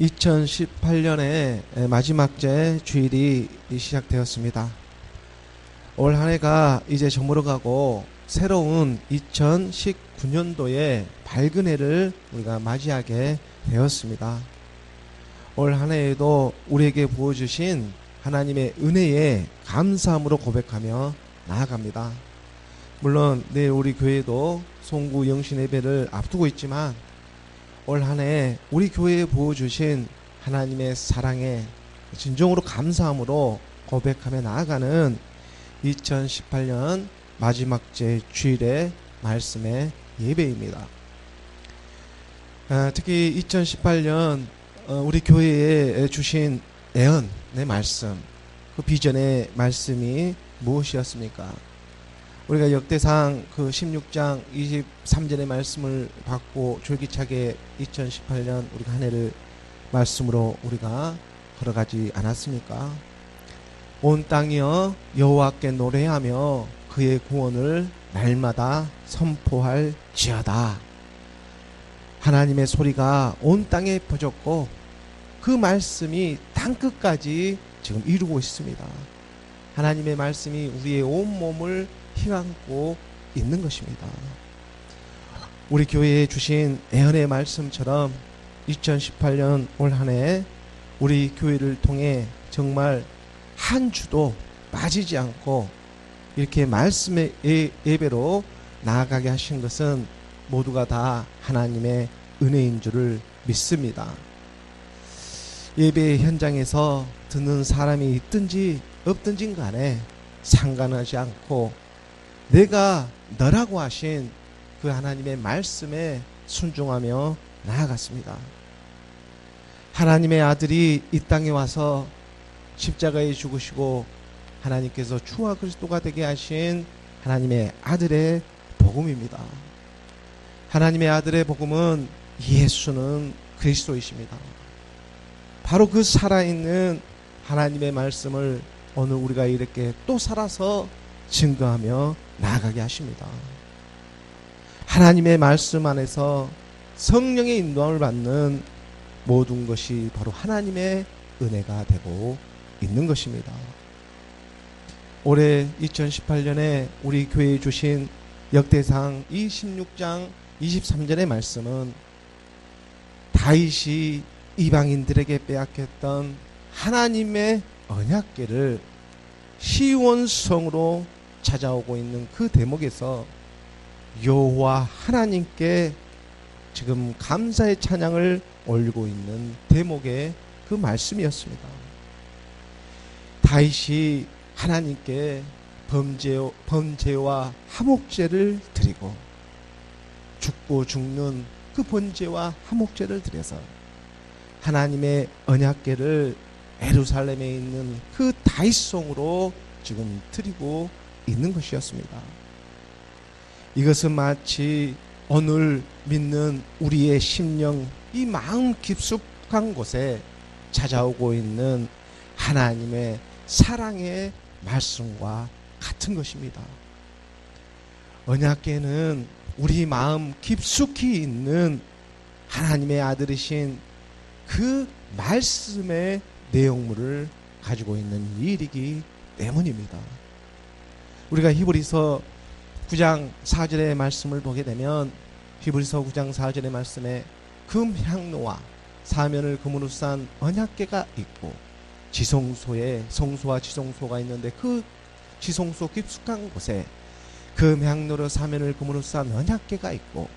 2018년의 마지막 제 주일이 시작되었습니다. 올 한 해가 이제 저물어가고 새로운 2019년도의 밝은 해를 우리가 맞이하게 되었습니다. 올 한 해에도 우리에게 부어주신 하나님의 은혜에 감사함으로 고백하며 나아갑니다. 물론 내일 우리 교회도 송구 영신 예배를 앞두고 있지만 올 한 해 우리 교회에 부어주신 하나님의 사랑에 진정으로 감사함으로 고백하며 나아가는 2018년 마지막 제 주일의 말씀의 예배입니다. 특히 2018년 우리 교회에 주신 예언의 말씀, 그 비전의 말씀이 무엇이었습니까? 우리가 역대상 그 16장 23절의 말씀을 받고 졸기차게 2018년 우리가 한 해를 말씀으로 우리가 걸어가지 않았습니까? 온 땅이여 여호와께 노래하며 그의 구원을 날마다 선포할지어다. 하나님의 소리가 온 땅에 퍼졌고 그 말씀이 땅끝까지 지금 이루고 있습니다. 하나님의 말씀이 우리의 온 몸을 휘감고 있는 것입니다. 우리 교회에 주신 예언의 말씀처럼 2018년 올 한 해 우리 교회를 통해 정말 한 주도 빠지지 않고 이렇게 말씀의 예배로 나아가게 하신 것은 모두가 다 하나님의 은혜인 줄을 믿습니다. 예배 현장에서 듣는 사람이 있든지 없든지 간에 상관하지 않고 내가 너라고 하신 그 하나님의 말씀에 순종하며 나아갔습니다. 하나님의 아들이 이 땅에 와서 십자가에 죽으시고 하나님께서 주와 그리스도가 되게 하신 하나님의 아들의 복음입니다. 하나님의 아들의 복음은 예수는 그리스도이십니다. 바로 그 살아있는 하나님의 말씀을 오늘 우리가 이렇게 또 살아서 증거하며 나아가게 하십니다. 하나님의 말씀 안에서 성령의 인도함을 받는 모든 것이 바로 하나님의 은혜가 되고 있는 것입니다. 올해 2018년에 우리 교회에 주신 역대상 26장 23절의 말씀은 다윗이 이방인들에게 빼앗겼던 하나님의 언약궤를 시온성으로 찾아오고 있는 그 대목에서 여호와 하나님께 지금 감사의 찬양을 올리고 있는 대목의 그 말씀이었습니다. 다윗이 하나님께 번제와 화목제를 드리고 죽고 죽는 그 번제와 화목제를 드려서 하나님의 언약궤를 예루살렘에 있는 그 다윗성으로 지금 드리고 있는 것이었습니다. 이것은 마치 오늘 믿는 우리의 심령, 이 마음 깊숙한 곳에 찾아오고 있는 하나님의 사랑의 말씀과 같은 것입니다. 언약궤는 우리 마음 깊숙이 있는 하나님의 아들이신 그 말씀의 내용물을 가지고 있는 일이기 때문입니다. 우리가 히브리서 9장 4절의 말씀을 보게 되면 히브리서 9장 4절의 말씀에 금향로와 사면을 금으로 싼 언약궤가 있고 지성소에 성소와 지성소가 있는데 그 지성소 깊숙한 곳에 금향로로 사면을 금으로 싼 언약궤가 있고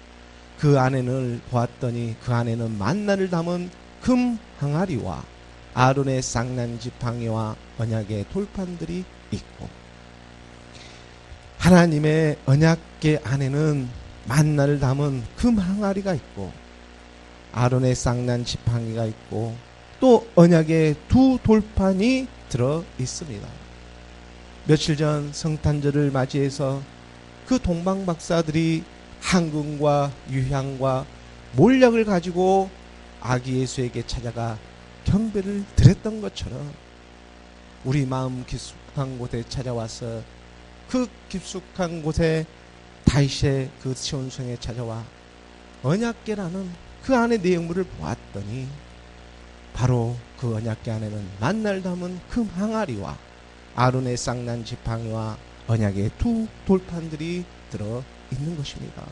그 안에는 보았더니 그 안에는 만나를 담은 금 항아리와 아론의 쌍난 지팡이와 언약의 돌판들이 있고 하나님의 언약궤 안에는 만나를 담은 금 항아리가 있고 아론의 쌍난 지팡이가 있고 또 언약의 두 돌판이 들어 있습니다. 며칠 전 성탄절을 맞이해서 그 동방 박사들이 황금과 유향과 몰약을 가지고 아기 예수에게 찾아가 경배를 드렸던 것처럼 우리 마음 깊숙한 곳에 찾아와서 그 깊숙한 곳에 다윗의 그 시온성에 찾아와 언약궤라는 그 안의 내용물을 보았더니 바로 그 언약궤 안에는 만날 담은 그 항아리와 아론의 쌍난 지팡이와 언약의 두 돌판들이 들어 있는 것입니다.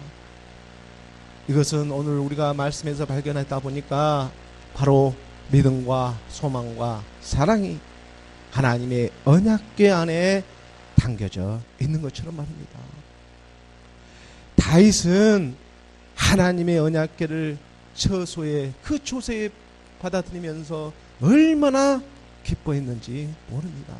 이것은 오늘 우리가 말씀에서 발견했다 보니까 바로 믿음과 소망과 사랑이 하나님의 언약궤 안에 담겨져 있는 것처럼 말입니다. 다윗은 하나님의 언약궤를 처소에 그 초세에 받아들이면서 얼마나 기뻐했는지 모릅니다.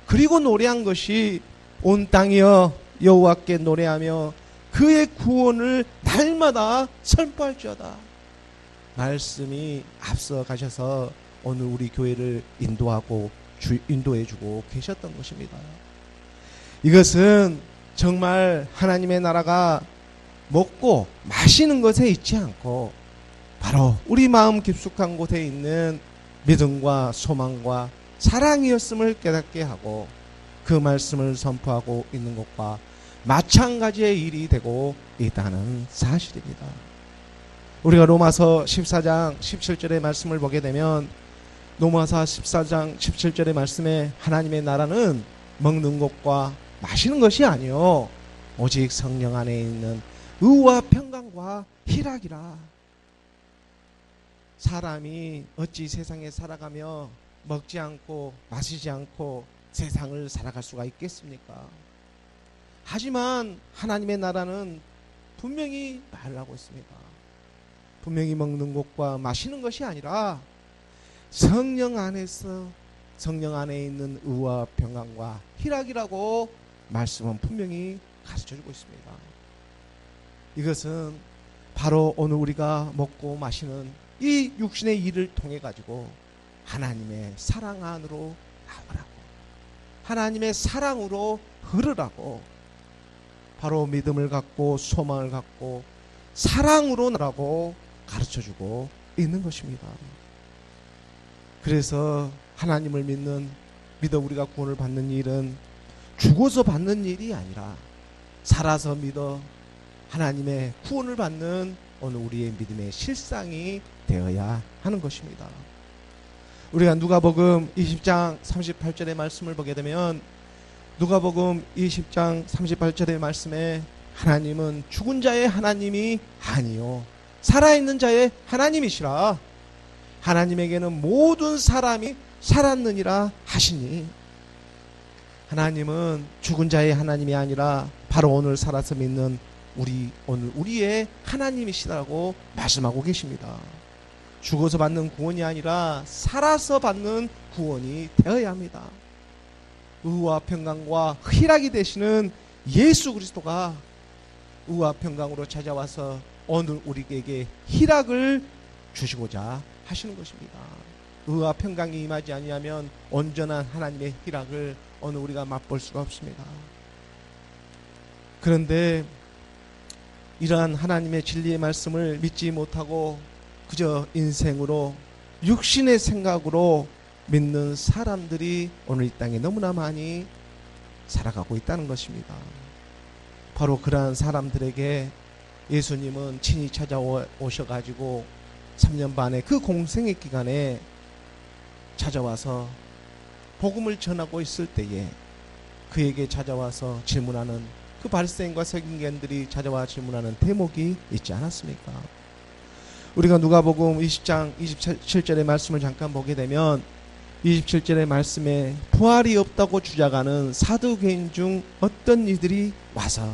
그리고 노래한 것이 온 땅이여 여호와께 노래하며 그의 구원을 날마다 선포할지어다. 말씀이 앞서 가셔서 오늘 우리 교회를 인도해주고 계셨던 것입니다. 이것은 정말 하나님의 나라가 먹고 마시는 것에 있지 않고 바로 우리 마음 깊숙한 곳에 있는 믿음과 소망과 사랑이었음을 깨닫게 하고 그 말씀을 선포하고 있는 것과 마찬가지의 일이 되고 있다는 사실입니다. 우리가 로마서 14장 17절의 말씀을 보게 되면 로마서 14장 17절의 말씀에 하나님의 나라는 먹는 것과 마시는 것이 아니요 오직 성령 안에 있는 의와 평강과 희락이라. 사람이 어찌 세상에 살아가며 먹지 않고 마시지 않고 세상을 살아갈 수가 있겠습니까? 하지만 하나님의 나라는 분명히 말하고 있습니다. 분명히 먹는 것과 마시는 것이 아니라 성령 안에서 성령 안에 있는 의와 평강과 희락이라고 말씀은 분명히 가르쳐주고 있습니다. 이것은 바로 오늘 우리가 먹고 마시는 이 육신의 일을 통해 가지고 하나님의 사랑 안으로 나가라고, 하나님의 사랑으로 흐르라고, 바로 믿음을 갖고 소망을 갖고 사랑으로 나라고 가르쳐주고 있는 것입니다. 그래서 하나님을 믿어 우리가 구원을 받는 일은 죽어서 받는 일이 아니라 살아서 믿어 하나님의 구원을 받는 오늘 우리의 믿음의 실상이 되어야 하는 것입니다. 우리가 누가복음 20장 38절의 말씀을 보게 되면 누가복음 20장 38절의 말씀에 하나님은 죽은 자의 하나님이 아니요 살아있는 자의 하나님이시라. 하나님에게는 모든 사람이 살았느니라 하시니, 하나님은 죽은 자의 하나님이 아니라 바로 오늘 살아서 믿는 오늘 우리의 하나님이시라고 말씀하고 계십니다. 죽어서 받는 구원이 아니라 살아서 받는 구원이 되어야 합니다. 의와 평강과 희락이 되시는 예수 그리스도가 의와 평강으로 찾아와서 오늘 우리에게 희락을 주시고자 하시는 것입니다. 의와 평강이 임하지 아니하면 온전한 하나님의 희락을 오늘 우리가 맛볼 수가 없습니다. 그런데 이러한 하나님의 진리의 말씀을 믿지 못하고 그저 인생으로 육신의 생각으로 믿는 사람들이 오늘 이 땅에 너무나 많이 살아가고 있다는 것입니다. 바로 그러한 사람들에게 예수님은 친히 찾아오셔가지고 3년 반의 그 공생의 기간에 찾아와서 복음을 전하고 있을 때에 그에게 찾아와서 질문하는 그 바리새인과 서기관들이 찾아와 질문하는 대목이 있지 않았습니까? 우리가 누가복음 20장 27절의 말씀을 잠깐 보게 되면 27절의 말씀에 부활이 없다고 주장하는 사두개인 중 어떤 이들이 와서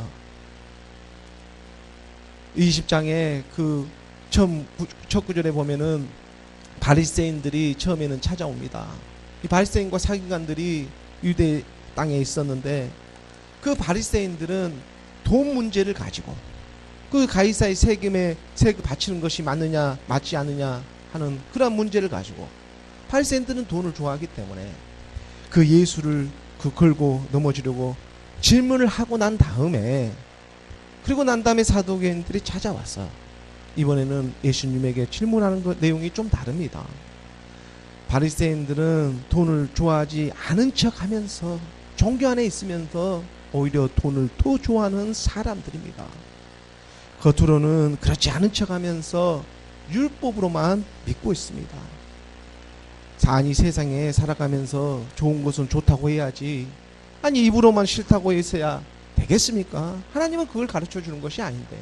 20장에 그 첫 구절에 보면은 바리새인들이 처음에는 찾아옵니다. 이 바리새인과 서기관들이 유대 땅에 있었는데 그 바리새인들은 돈 문제를 가지고 그 가이사의 세금에 세금 바치는 것이 맞느냐 맞지 않느냐 하는 그런 문제를 가지고 바리새인들은 돈을 좋아하기 때문에 그 예수를 걸고 넘어지려고 질문을 하고 난 다음에 그리고 난 다음에 사두개인들이 찾아와서 이번에는 예수님에게 질문하는 내용이 좀 다릅니다. 바리새인들은 돈을 좋아하지 않은 척하면서 종교 안에 있으면서 오히려 돈을 더 좋아하는 사람들입니다. 겉으로는 그렇지 않은 척하면서 율법으로만 믿고 있습니다. 아니 세상에 살아가면서 좋은 것은 좋다고 해야지, 아니 입으로만 싫다고 해서야 되겠습니까? 하나님은 그걸 가르쳐 주는 것이 아닌데,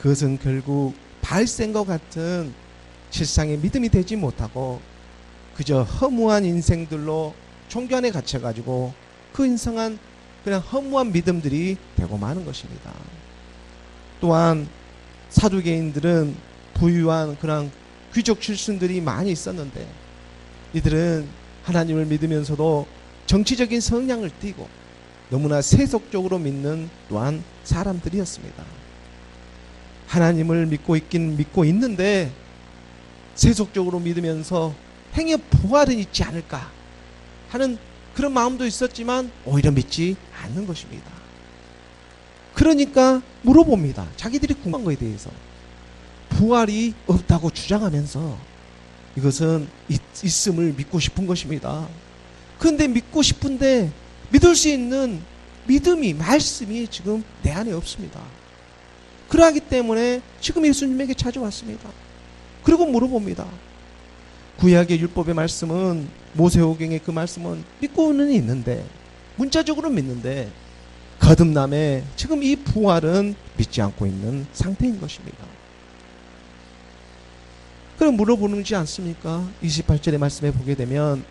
그것은 결국 발생과 같은 실상의 믿음이 되지 못하고 그저 허무한 인생들로 종교 안에 갇혀가지고 그 인생한 그냥 허무한 믿음들이 되고 마는 것입니다. 또한 사두개인들은 부유한 그런 귀족 출신들이 많이 있었는데, 이들은 하나님을 믿으면서도 정치적인 성향을 띠고 너무나 세속적으로 믿는 또한 사람들이었습니다. 하나님을 믿고 있긴 믿고 있는데 세속적으로 믿으면서 행여 부활은 있지 않을까 하는 그런 마음도 있었지만 오히려 믿지 않는 것입니다. 그러니까 물어봅니다. 자기들이 궁금한 것에 대해서. 부활이 없다고 주장하면서 이것은 있음을 믿고 싶은 것입니다. 그런데 믿고 싶은데 믿을 수 있는 믿음이, 말씀이 지금 내 안에 없습니다. 그러하기 때문에 지금 예수님에게 찾아왔습니다. 그리고 물어봅니다. 구약의 율법의 말씀은, 모세오경의 그 말씀은 믿고는 있는데, 문자적으로 믿는데 거듭남에 지금 이 부활은 믿지 않고 있는 상태인 것입니다. 그럼 물어보는지 않습니까? 28절의 말씀에 보게 되면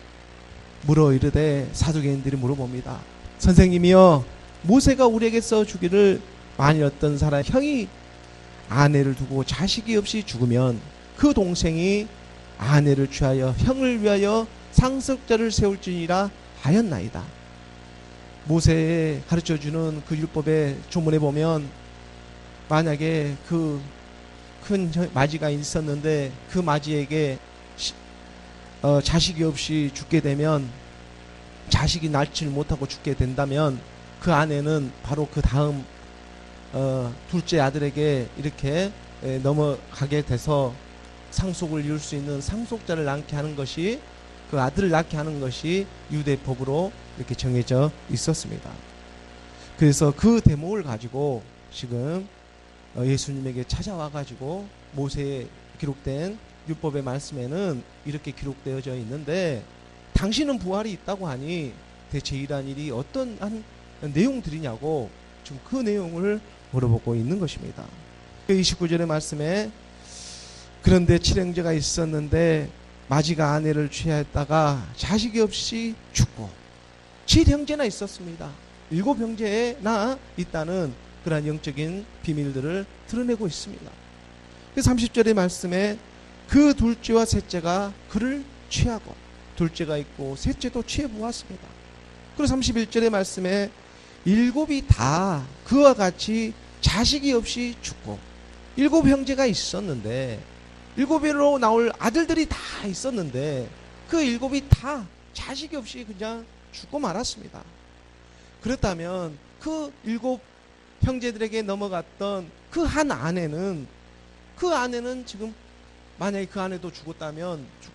물어 이르되, 사두개인들이 물어봅니다. 선생님이여, 모세가 우리에게 써주기를 만일 어떤 사람 형이 아내를 두고 자식이 없이 죽으면 그 동생이 아내를 취하여 형을 위하여 상속자를 세울지니라 하였나이다. 모세에 가르쳐주는 그 율법의 조문에 보면, 만약에 그 큰 마지가 있었는데 그 마지에게 자식이 없이 죽게 되면, 자식이 낳지를 못하고 죽게 된다면 그 아내는 바로 그 다음 둘째 아들에게 이렇게 넘어가게 돼서 상속을 이룰 수 있는 상속자를 낳게 하는 것이, 그 아들을 낳게 하는 것이 유대법으로 이렇게 정해져 있었습니다. 그래서 그 대목을 가지고 지금 예수님에게 찾아와 가지고 모세에 기록된 율법의 말씀에는 이렇게 기록되어져 있는데, 당신은 부활이 있다고 하니 대체 이러한 일이 어떤 한 내용들이냐고 지금 그 내용을 물어보고 있는 것입니다. 29절의 말씀에, 그런데 칠형제가 있었는데 마지가 아내를 취하였다가 자식이 없이 죽고, 7형제나 있었습니다. 7형제나 있다는 그러한 영적인 비밀들을 드러내고 있습니다. 30절의 말씀에 그 둘째와 셋째가 그를 취하고, 둘째가 있고 셋째도 취해 보았습니다. 그리고 31절의 말씀에 7이 다 그와 같이 자식이 없이 죽고, 7형제가 있었는데, 7으로 나올 아들들이 다 있었는데 그 7이 다 자식이 없이 그냥 죽고 말았습니다. 그렇다면 그 7형제들에게 넘어갔던 그 한 아내는, 지금 만약에 그 아내도 죽고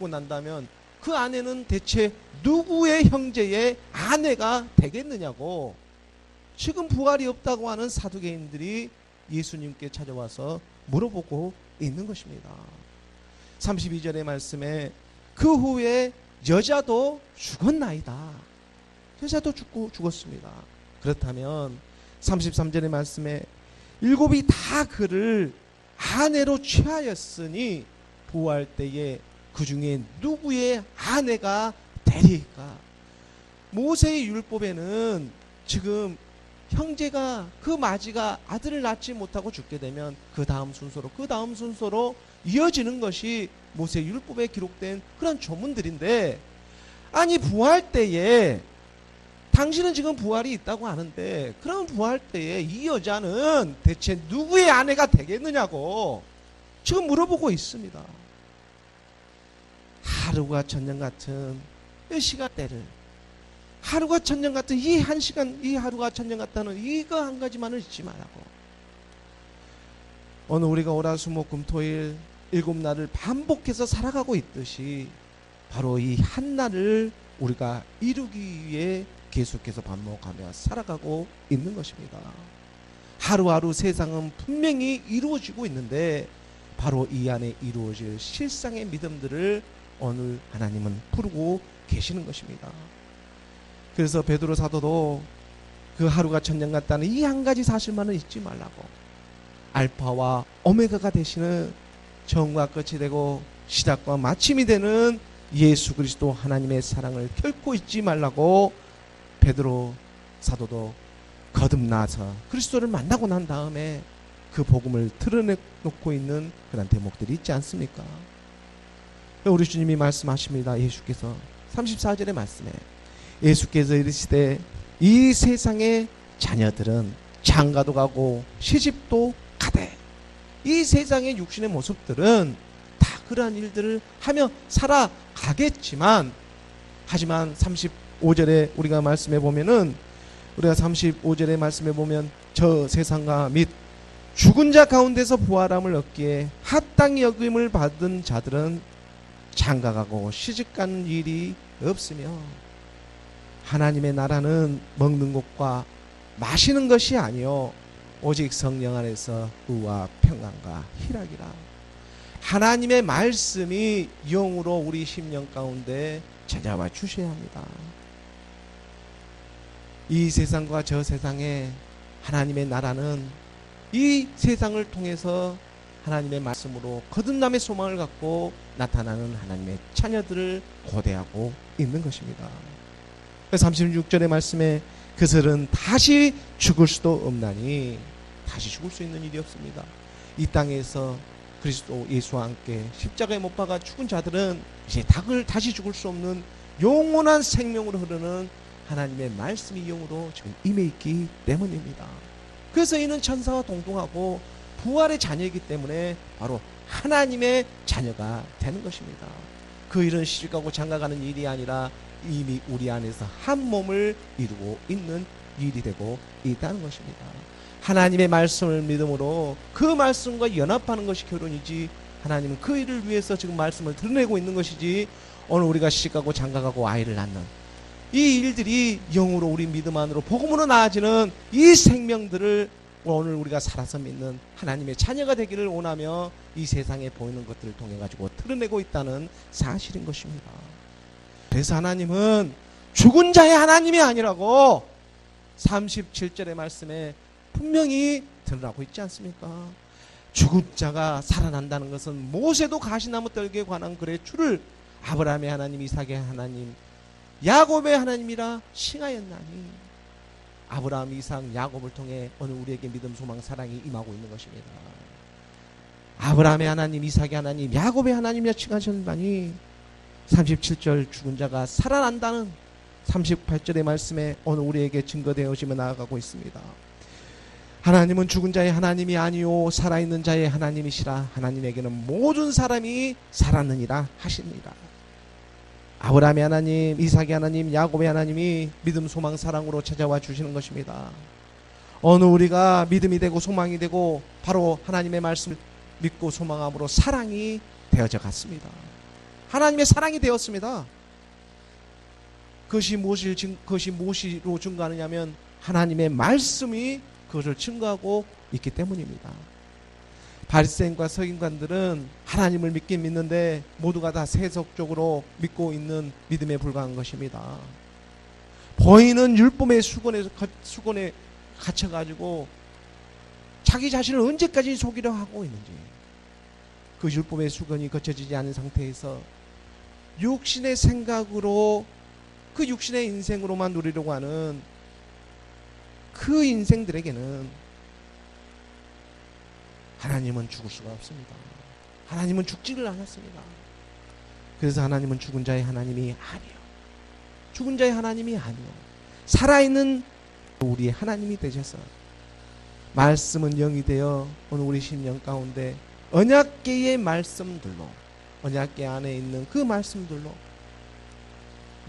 난다면 그 아내는 대체 누구의 형제의 아내가 되겠느냐고 지금 부활이 없다고 하는 사두개인들이 예수님께 찾아와서 물어보고 있는 것입니다. 32절의 말씀에 그 후에 여자도 죽었나이다. 여자도 죽었습니다. 그렇다면 33절의 말씀에 7이 다 그를 아내로 취하였으니 부활 때에 그 중에 누구의 아내가 되리까? 모세의 율법에는 지금 형제가, 그 마지가 아들을 낳지 못하고 죽게 되면 그 다음 순서로 이어지는 것이 모세 율법에 기록된 그런 조문들인데, 아니 부활 때에 당신은 지금 부활이 있다고 하는데, 그럼 부활 때에 이 여자는 대체 누구의 아내가 되겠느냐고 지금 물어보고 있습니다. 하루가 천년 같은 이 시간대를, 하루가 천년 같은 이 한 시간, 이 하루가 천년 같다는 이거 한 가지만을 잊지 말라고. 오늘 우리가 월화수목금토일 7날을 반복해서 살아가고 있듯이 바로 이 한 날을 우리가 이루기 위해 계속해서 반복하며 살아가고 있는 것입니다. 하루하루 세상은 분명히 이루어지고 있는데 바로 이 안에 이루어질 실상의 믿음들을 오늘 하나님은 부르고 계시는 것입니다. 그래서 베드로 사도도 그 하루가 천년 같다는 이 한 가지 사실만은 잊지 말라고, 알파와 오메가가 되시는 처음과 끝이 되고 시작과 마침이 되는 예수 그리스도 하나님의 사랑을 결코 잊지 말라고 베드로 사도도 거듭나서 그리스도를 만나고 난 다음에 그 복음을 드러내놓고 있는 그런 대목들이 있지 않습니까? 우리 주님이 말씀하십니다. 예수께서 34절의 말씀에 예수께서 이르시되 이 세상의 자녀들은 장가도 가고 시집도 가되, 이 세상의 육신의 모습들은 다 그러한 일들을 하며 살아가겠지만, 하지만 35절에 우리가 말씀해 보면은, 우리가 35절의 말씀해 보면 저 세상과 및 죽은 자 가운데서 부활함을 얻기에 합당히 여김을 받은 자들은 장가가고 시집가는 일이 없으며, 하나님의 나라는 먹는 것과 마시는 것이 아니요 오직 성령 안에서 의와 평안과 희락이라. 하나님의 말씀이 영으로 우리 심령 가운데 찾아와 주셔야 합니다. 이 세상과 저 세상에 하나님의 나라는 이 세상을 통해서 하나님의 말씀으로 거듭남의 소망을 갖고 나타나는 하나님의 자녀들을 고대하고 있는 것입니다. 36절의 말씀에 그들은 다시 죽을 수도 없나니, 다시 죽을 수 있는 일이 없습니다. 이 땅에서 그리스도 예수와 함께 십자가에 못 박아 죽은 자들은 이제 다시 죽을 수 없는 영원한 생명으로 흐르는 하나님의 말씀이 영으로 지금 임해 있기 때문입니다. 그래서 이는 천사와 동등하고 부활의 자녀이기 때문에 바로 하나님의 자녀가 되는 것입니다. 그 일은 시집가고 장가가는 일이 아니라 이미 우리 안에서 한 몸을 이루고 있는 일이 되고 있다는 것입니다. 하나님의 말씀을 믿음으로 그 말씀과 연합하는 것이 결혼이지, 하나님은 그 일을 위해서 지금 말씀을 드러내고 있는 것이지, 오늘 우리가 시집가고 장가가고 아이를 낳는 이 일들이 영으로 우리 믿음 안으로 복음으로 나아지는 이 생명들을 오늘 우리가 살아서 믿는 하나님의 자녀가 되기를 원하며 이 세상에 보이는 것들을 통해 가지고 드러내고 있다는 사실인 것입니다. 그래서 하나님은 죽은 자의 하나님이 아니라고 37절의 말씀에 분명히 드러나고 있지 않습니까? 죽은 자가 살아난다는 것은 모세도 가시나무 떨기에 관한 글의 줄을 아브라함의 하나님, 이삭의 하나님, 야곱의 하나님이라 칭하였나니, 아브라함, 이삭, 야곱을 통해 오늘 우리에게 믿음, 소망, 사랑이 임하고 있는 것입니다. 아브라함의 하나님, 이삭의 하나님, 야곱의 하나님이라 칭하셨나니 37절 죽은 자가 살아난다는 38절의 말씀에 오늘 우리에게 증거되어 오시며 나아가고 있습니다. 하나님은 죽은 자의 하나님이 아니요 살아있는 자의 하나님이시라. 하나님에게는 모든 사람이 살았느니라 하십니다. 아브라함의 하나님, 이삭의 하나님, 야곱의 하나님이 믿음, 소망, 사랑으로 찾아와 주시는 것입니다. 오늘 우리가 믿음이 되고 소망이 되고 바로 하나님의 말씀을 믿고 소망함으로 사랑이 되어져 갔습니다. 하나님의 사랑이 되었습니다. 그것이 무엇으로 증거하느냐면 하나님의 말씀이 그것을 증거하고 있기 때문입니다. 바리새인과 서기관들은 하나님을 믿긴 믿는데 모두가 다 세속적으로 믿고 있는 믿음에 불과한 것입니다. 보이는 율법의 수건에 갇혀가지고 자기 자신을 언제까지 속이려 하고 있는지, 그 율법의 수건이 거쳐지지 않은 상태에서 육신의 생각으로 그 육신의 인생으로만 누리려고 하는 그 인생들에게는 하나님은 죽을 수가 없습니다. 하나님은 죽지를 않았습니다. 그래서 하나님은 죽은 자의 하나님이 아니요, 죽은 자의 하나님이 아니요 살아있는 우리의 하나님이 되셔서 말씀은 영이 되어 오늘 우리 심령 가운데 언약궤의 말씀들로, 언약궤 안에 있는 그 말씀들로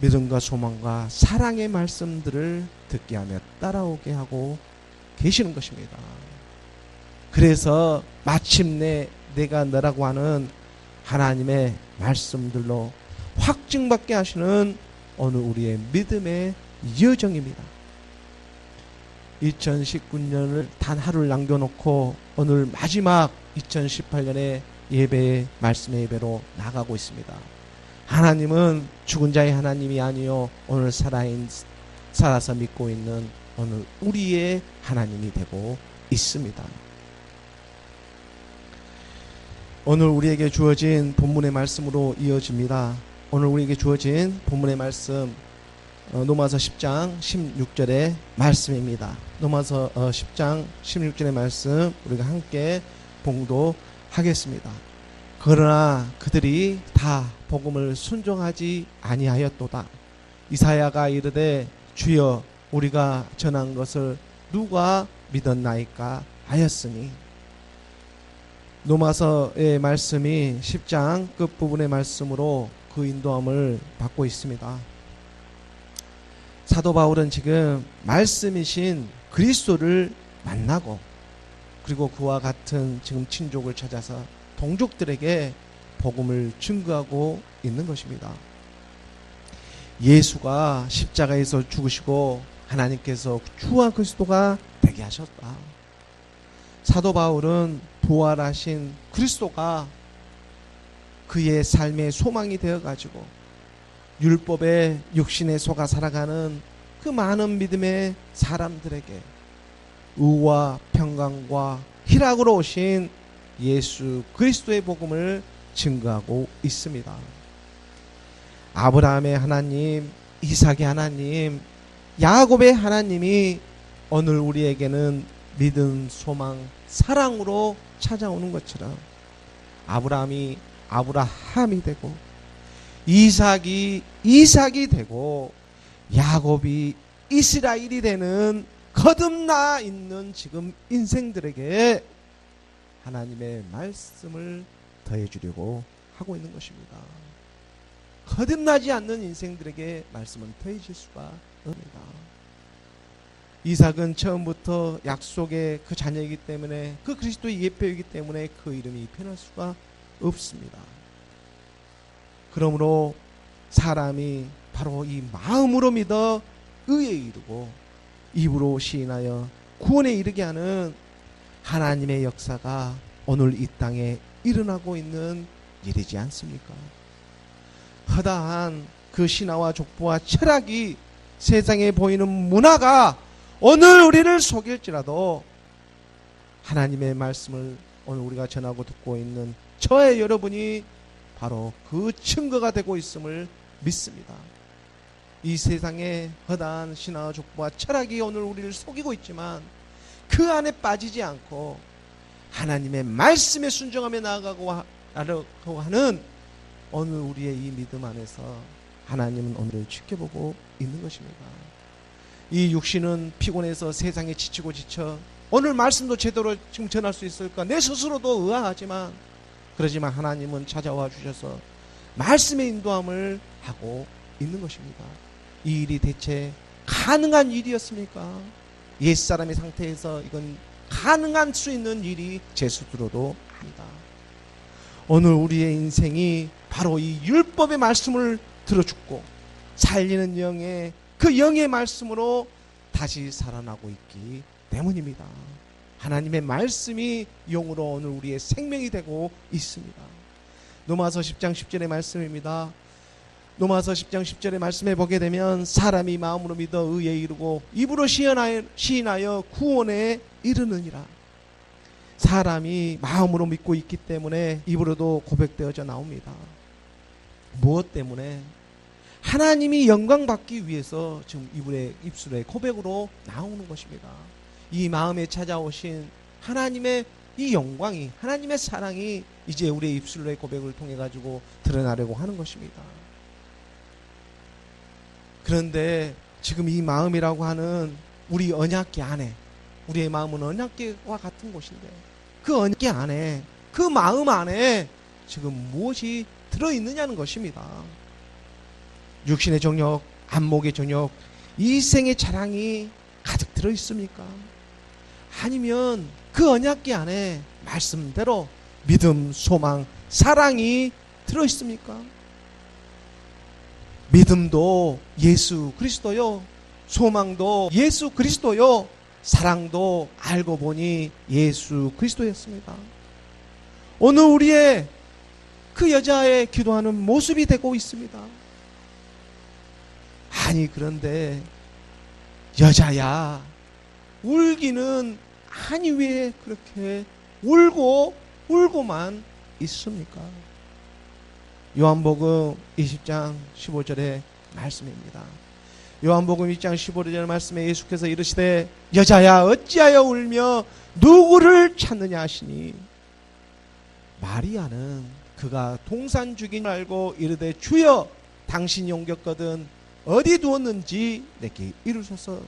믿음과 소망과 사랑의 말씀들을 듣게 하며 따라오게 하고 계시는 것입니다. 그래서 마침내 내가 너라고 하는 하나님의 말씀들로 확증받게 하시는 오늘 우리의 믿음의 여정입니다. 2019년을 단 하루를 남겨놓고 오늘 마지막 2018년의 예배, 말씀의 예배로 나가고 있습니다. 하나님은 죽은 자의 하나님이 아니요 오늘 살아서 믿고 있는 오늘 우리의 하나님이 되고 있습니다. 오늘 우리에게 주어진 본문의 말씀으로 이어집니다. 오늘 우리에게 주어진 본문의 말씀 로마서 10장 16절의 말씀입니다. 로마서 10장 16절의 말씀 우리가 함께 봉독하겠습니다. 그러나 그들이 다 복음을 순종하지 아니하였도다. 이사야가 이르되 주여 우리가 전한 것을 누가 믿었나이까 하였으니. 로마서의 말씀이 10장 끝부분의 말씀으로 그 인도함을 받고 있습니다. 사도 바울은 지금 말씀이신 그리스도를 만나고 그리고 그와 같은 지금 친족을 찾아서 동족들에게 복음을 증거하고 있는 것입니다. 예수가 십자가에서 죽으시고 하나님께서 주와 그리스도가 되게 하셨다. 사도 바울은 부활하신 그리스도가 그의 삶의 소망이 되어가지고 율법의 육신에 속아 살아가는 그 많은 믿음의 사람들에게 의와 평강과 희락으로 오신 예수 그리스도의 복음을 증거하고 있습니다. 아브라함의 하나님, 이삭의 하나님, 야곱의 하나님이 오늘 우리에게는 믿음, 소망, 사랑으로 찾아오는 것처럼 아브라함이 아브라함이 되고 이삭이 되고 야곱이 이스라엘이 되는 거듭나 있는 지금 인생들에게 하나님의 말씀을 더해주려고 하고 있는 것입니다. 거듭나지 않는 인생들에게 말씀은 더해질 수가 없습니다. 이삭은 처음부터 약속의 그 자녀이기 때문에 그 그리스도의 예표이기 때문에 그 이름이 변할 수가 없습니다. 그러므로 사람이 바로 이 마음으로 믿어 의에 이르고 입으로 시인하여 구원에 이르게 하는 하나님의 역사가 오늘 이 땅에 일어나고 있는 일이지 않습니까? 허다한 그 신화와 족보와 철학이 세상에 보이는 문화가 오늘 우리를 속일지라도 하나님의 말씀을 오늘 우리가 전하고 듣고 있는 저의 여러분이 바로 그 증거가 되고 있음을 믿습니다. 이 세상의 허다한 신화와 족보와 철학이 오늘 우리를 속이고 있지만 그 안에 빠지지 않고 하나님의 말씀에 순종하며 나아가고 하는 오늘 우리의 이 믿음 안에서 하나님은 오늘을 지켜보고 있는 것입니다. 이 육신은 피곤해서 세상에 지치고 지쳐 오늘 말씀도 제대로 지금 전할 수 있을까 내 스스로도 의아하지만 그러지만 하나님은 찾아와 주셔서 말씀의 인도함을 하고 있는 것입니다. 이 일이 대체 가능한 일이었습니까? 옛사람의 상태에서 이건 가능할 수 있는 일이 제 스스로도 아니다. 오늘 우리의 인생이 바로 이 율법의 말씀을 들어 죽고 살리는 영의 그 영의 말씀으로 다시 살아나고 있기 때문입니다. 하나님의 말씀이 영으로 오늘 우리의 생명이 되고 있습니다. 로마서 10장 10절의 말씀입니다. 로마서 10장 10절의 말씀에 보게 되면 사람이 마음으로 믿어 의에 이르고 입으로 시인하여 구원에 이르느니라. 사람이 마음으로 믿고 있기 때문에 입으로도 고백되어져 나옵니다. 무엇 때문에? 하나님이 영광 받기 위해서 지금 입술의 고백으로 나오는 것입니다. 이 마음에 찾아오신 하나님의 이 영광이, 하나님의 사랑이 이제 우리의 입술의 고백을 통해 가지고 드러나려고 하는 것입니다. 그런데 지금 이 마음이라고 하는 우리 언약궤 안에, 우리의 마음은 언약궤와 같은 곳인데 그 언약궤 안에, 그 마음 안에 지금 무엇이 들어있느냐는 것입니다. 육신의 정욕, 안목의 정욕, 이생의 자랑이 가득 들어있습니까? 아니면 그 언약궤 안에 말씀대로 믿음, 소망, 사랑이 들어있습니까? 믿음도 예수 그리스도요, 소망도 예수 그리스도요, 사랑도 알고 보니 예수 그리스도였습니다. 오늘 우리의 그 여자의 기도하는 모습이 되고 있습니다. 아니 그런데 여자야 울기는 아니 왜 그렇게 울고만 있습니까? 요한복음 20장 15절의 말씀입니다. 요한복음 2장 15절 말씀에 예수께서 이르시되 여자야 어찌하여 울며 누구를 찾느냐 하시니 마리아는 그가 동산 죽인 줄 알고 이르되 주여 당신이 옮겼거든 어디 두었는지 내게 이루소서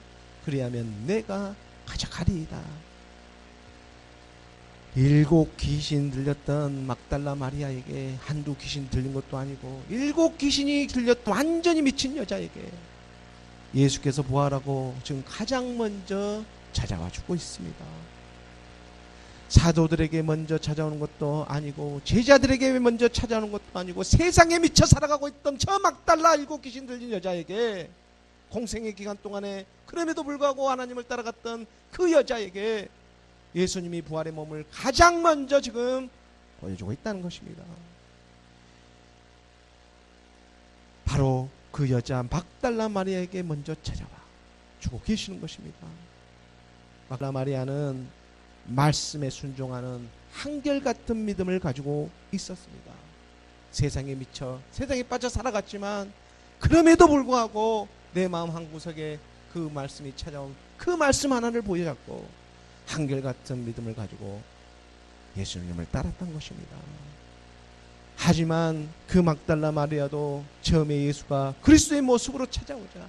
그리하면 내가 가져가리이다. 7 귀신 들렸던 막달라 마리아에게 한두 귀신 들린 것도 아니고 7 귀신이 들렸던 완전히 미친 여자에게 예수께서 부활하고 지금 가장 먼저 찾아와 주고 있습니다. 사도들에게 먼저 찾아오는 것도 아니고 제자들에게 먼저 찾아오는 것도 아니고 세상에 미쳐 살아가고 있던 저 막달라 7 귀신 들린 여자에게 공생의 기간 동안에 그럼에도 불구하고 하나님을 따라갔던 그 여자에게 예수님이 부활의 몸을 가장 먼저 지금 보여주고 있다는 것입니다. 바로 그 여자 막달라 마리아에게 먼저 찾아와 주고 계시는 것입니다. 막달라 마리아는 말씀에 순종하는 한결같은 믿음을 가지고 있었습니다. 세상에 미쳐 세상에 빠져 살아갔지만 그럼에도 불구하고 내 마음 한구석에 그 말씀이 찾아온 그 말씀 하나를 보여잡고 한결같은 믿음을 가지고 예수님을 따랐던 것입니다. 하지만 그 막달라 마리아도 처음에 예수가 그리스도의 모습으로 찾아오자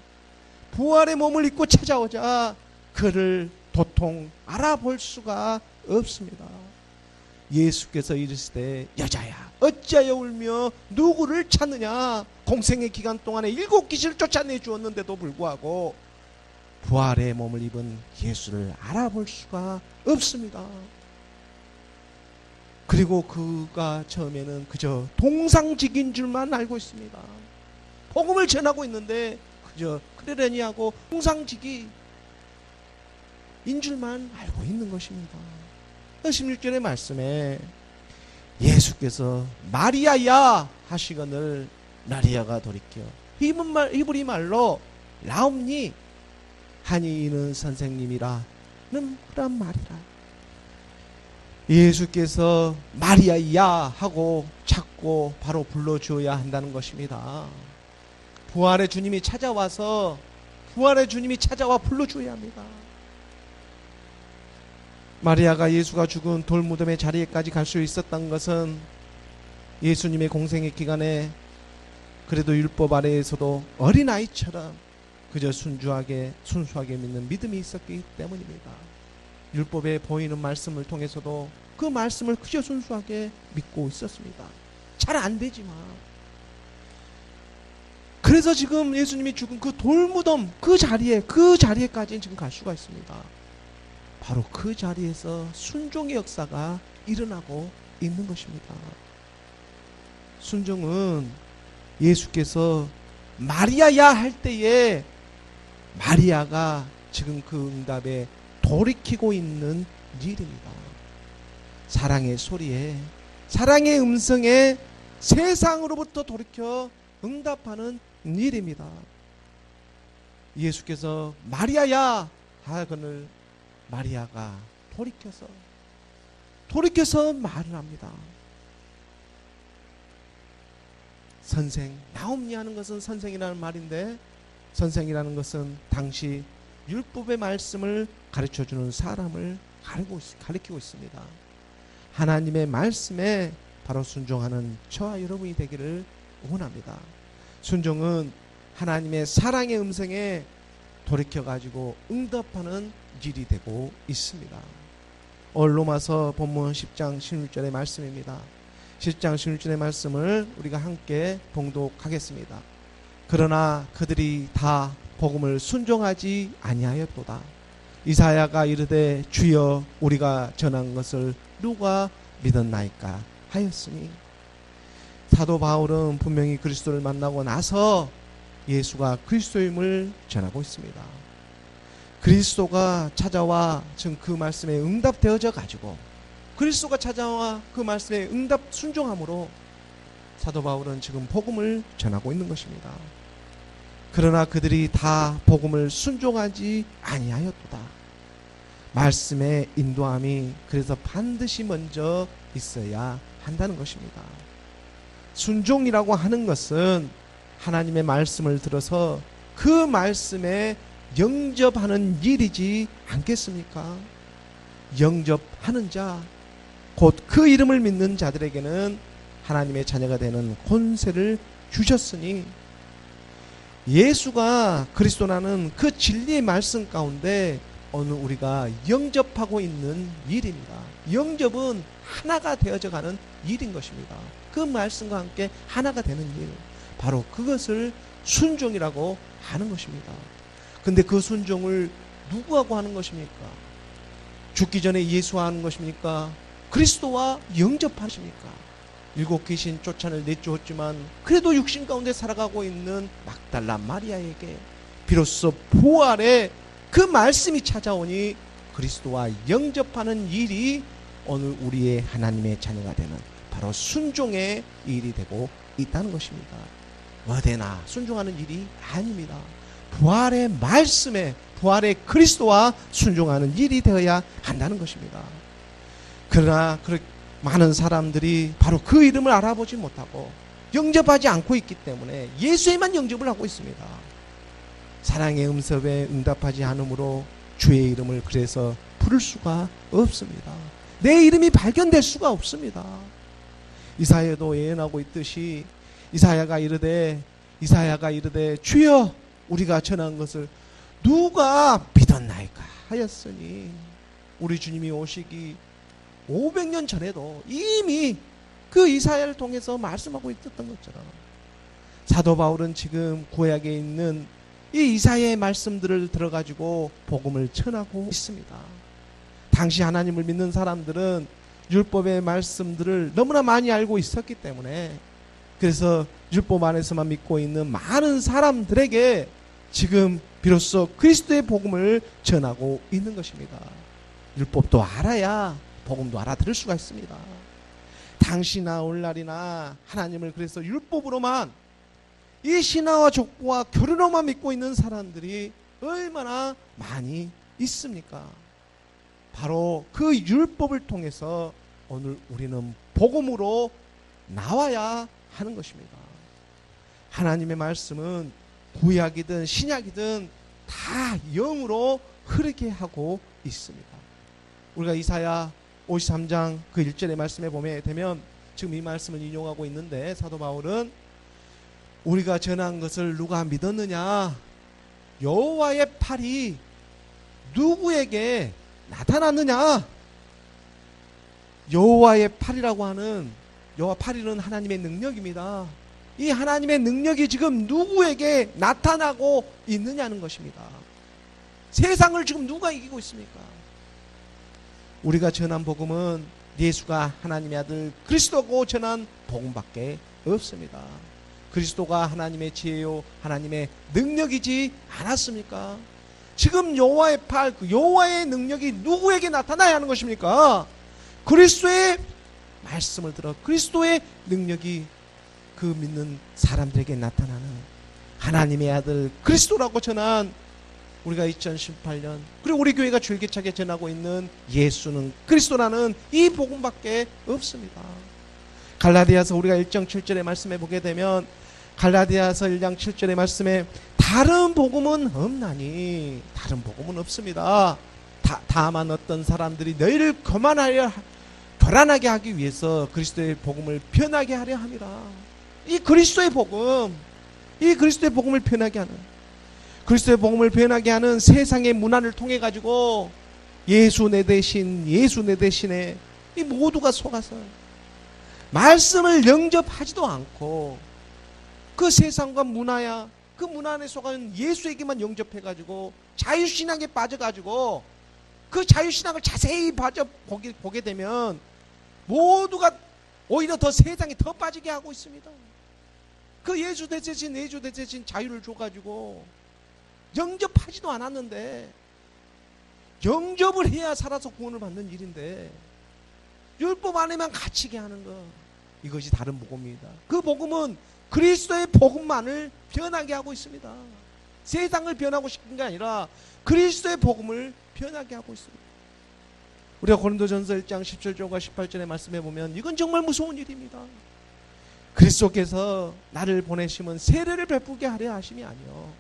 부활의 몸을 입고 찾아오자 그를 도통 알아볼 수가 없습니다. 예수께서 이르시되 여자야 어찌하여 울며 누구를 찾느냐. 공생의 기간 동안에 7 귀신을 쫓아내 주었는데도 불구하고 부활의 몸을 입은 예수를 알아볼 수가 없습니다. 그리고 그가 처음에는 그저 동상직인 줄만 알고 있습니다. 복음을 전하고 있는데 그저 그러려니 하고 동상직이 인 줄만 알고 있는 것입니다. 16절의 말씀에 예수께서 마리아야 하시거늘 마리아가 돌이켜 히브리 말로 라움니 하니 이는 선생님이라는 그런 말이라. 예수께서 마리아야 하고 찾고 바로 불러주어야 한다는 것입니다. 부활의 주님이 찾아와 불러주어야 합니다. 마리아가 예수가 죽은 돌무덤의 자리에까지 갈 수 있었던 것은 예수님의 공생의 기간에 그래도 율법 아래에서도 어린아이처럼 그저 순수하게 믿는 믿음이 있었기 때문입니다. 율법에 보이는 말씀을 통해서도 그 말씀을 그저 순수하게 믿고 있었습니다. 잘 안 되지만. 그래서 지금 예수님이 죽은 그 돌무덤 그 자리에까지 지금 갈 수가 있습니다. 바로 그 자리에서 순종의 역사가 일어나고 있는 것입니다. 순종은 예수께서 마리아야 할 때에 마리아가 지금 그 응답에 돌이키고 있는 일입니다. 사랑의 소리에, 사랑의 음성에 세상으로부터 돌이켜 응답하는 일입니다. 예수께서 마리아야 하거늘 마리아가 돌이켜서 말을 합니다. 선생, 나옵니 하는 것은 선생이라는 말인데 선생이라는 것은 당시 율법의 말씀을 가르쳐주는 사람을 가리키고 있습니다. 하나님의 말씀에 바로 순종하는 저와 여러분이 되기를 원합니다. 순종은 하나님의 사랑의 음성에 돌이켜가지고 응답하는 일이 되고 있습니다. 오늘 로마서 본문 10장 16절의 말씀입니다. 10장 16절의 말씀을 우리가 함께 봉독하겠습니다. 그러나 그들이 다 복음을 순종하지 아니하였도다. 이사야가 이르되 주여 우리가 전한 것을 누가 믿었나이까 하였으니. 사도 바울은 분명히 그리스도를 만나고 나서 예수가 그리스도임을 전하고 있습니다. 그리스도가 찾아와 지금 그 말씀에 응답되어져 가지고 그리스도가 찾아와 그 말씀에 응답 순종함으로 사도 바울은 지금 복음을 전하고 있는 것입니다. 그러나 그들이 다 복음을 순종하지 아니하였도다. 말씀의 인도함이 그래서 반드시 먼저 있어야 한다는 것입니다. 순종이라고 하는 것은 하나님의 말씀을 들어서 그 말씀에 영접하는 일이지 않겠습니까? 영접하는 자, 곧 그 이름을 믿는 자들에게는 하나님의 자녀가 되는 권세를 주셨으니, 예수가 그리스도라는 그 진리의 말씀 가운데 오늘 우리가 영접하고 있는 일입니다. 영접은 하나가 되어져 가는 일인 것입니다. 그 말씀과 함께 하나가 되는 일, 바로 그것을 순종이라고 하는 것입니다. 근데 그 순종을 누구하고 하는 것입니까? 죽기 전에 예수와 하는 것입니까? 그리스도와 영접하십니까? 일곱 귀신 쫓아낼 내쫓았지만 그래도 육신 가운데 살아가고 있는 막달라 마리아에게 비로소 부활의 그 말씀이 찾아오니 그리스도와 영접하는 일이 오늘 우리의 하나님의 자녀가 되는 바로 순종의 일이 되고 있다는 것입니다. 어디나 순종하는 일이 아닙니다. 부활의 말씀에, 부활의 그리스도와 순종하는 일이 되어야 한다는 것입니다. 그러나 많은 사람들이 바로 그 이름을 알아보지 못하고 영접하지 않고 있기 때문에 예수에만 영접을 하고 있습니다. 사랑의 음섭에 응답하지 않으므로 주의 이름을 그래서 부를 수가 없습니다. 내 이름이 발견될 수가 없습니다. 이사야도 예언하고 있듯이 이사야가 이르되 주여 우리가 전한 것을 누가 믿었나이까 하였으니, 우리 주님이 오시기 500년 전에도 이미 그 이사야를 통해서 말씀하고 있었던 것처럼 사도 바울은 지금 구약에 있는 이 이사야의 말씀들을 들어가지고 복음을 전하고 있습니다. 당시 하나님을 믿는 사람들은 율법의 말씀들을 너무나 많이 알고 있었기 때문에, 그래서 율법 안에서만 믿고 있는 많은 사람들에게 지금 비로소 그리스도의 복음을 전하고 있는 것입니다. 율법도 알아야 복음도 알아들을 수가 있습니다. 당시나 오늘날이나 하나님을 그래서 율법으로만, 이 신화와 족보와 교리로만 믿고 있는 사람들이 얼마나 많이 있습니까? 바로 그 율법을 통해서 오늘 우리는 복음으로 나와야 하는 것입니다. 하나님의 말씀은 구약이든 신약이든 다 영으로 흐르게 하고 있습니다. 우리가 이사야 53장 그 1절의 말씀에 보면 되면 지금 이 말씀을 인용하고 있는데, 사도 바울은 우리가 전한 것을 누가 믿었느냐? 여호와의 팔이 누구에게 나타났느냐? 여호와의 팔이라고 하는, 여호와 팔이는 하나님의 능력입니다. 이 하나님의 능력이 지금 누구에게 나타나고 있느냐는 것입니다. 세상을 지금 누가 이기고 있습니까? 우리가 전한 복음은 예수가 하나님의 아들 그리스도고 전한 복음밖에 없습니다. 그리스도가 하나님의 지혜요 하나님의 능력이지 않았습니까? 지금 여호와의 팔, 여호와의 능력이 누구에게 나타나야 하는 것입니까? 그리스도의 말씀을 들어 그리스도의 능력이 그 믿는 사람들에게 나타나는 하나님의 아들 그리스도라고 전한, 우리가 2018년 그리고 우리 교회가 줄기차게 전하고 있는 예수는 그리스도라는 이 복음밖에 없습니다. 갈라디아서 우리가 1장 7절의 말씀에 보게 되면, 갈라디아서 1장 7절의 말씀에 다른 복음은 없나니, 다른 복음은 없습니다. 다만 어떤 사람들이 너희를 교란하게 하기 위해서 그리스도의 복음을 변하게 하려 함이라. 이 그리스도의 복음, 이 그리스도의 복음을 변하게 하는, 그리스도의 복음을 변하게 하는 세상의 문화를 통해 가지고 예수 내 대신에 이 모두가 속아서 말씀을 영접하지도 않고 그 세상과 문화야 그 문화 안에 속아는 예수에게만 영접해 가지고 자유신앙에 빠져 가지고 그 자유신앙을 자세히 보게 되면 모두가 오히려 더 세상에 더 빠지게 하고 있습니다. 그 예수 대체신 자유를 줘가지고 영접하지도 않았는데, 영접을 해야 살아서 구원을 받는 일인데 율법 안에만 갇히게 하는 것, 이것이 다른 복음입니다. 그 복음은 그리스도의 복음만을 변하게 하고 있습니다. 세상을 변하고 싶은 게 아니라 그리스도의 복음을 변하게 하고 있습니다. 우리가 고린도전서 1장 17절과 18절의 말씀해 보면 이건 정말 무서운 일입니다. 그리스도께서 나를 보내심은 세례를 베푸게 하려 하심이 아니요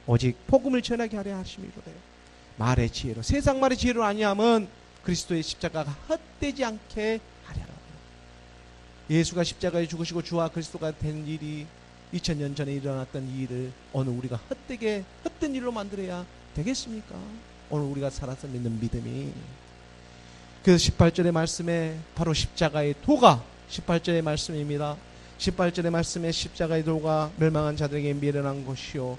오직 복음을 전하게 하려 하심이로래요. 말의 지혜로, 세상 말의 지혜로 아니하면 그리스도의 십자가가 헛되지 않게 하려라. 예수가 십자가에 죽으시고 주와 그리스도가 된 일이 2000년 전에 일어났던 이 일을 오늘 우리가 헛된 일로 만들어야 되겠습니까? 오늘 우리가 살아서 믿는 믿음이. 그래서 18절의 말씀에 바로 십자가의 도가 18절의 말씀입니다. 18절의 말씀에 십자가의 도가 멸망한 자들에게 미련한 것이요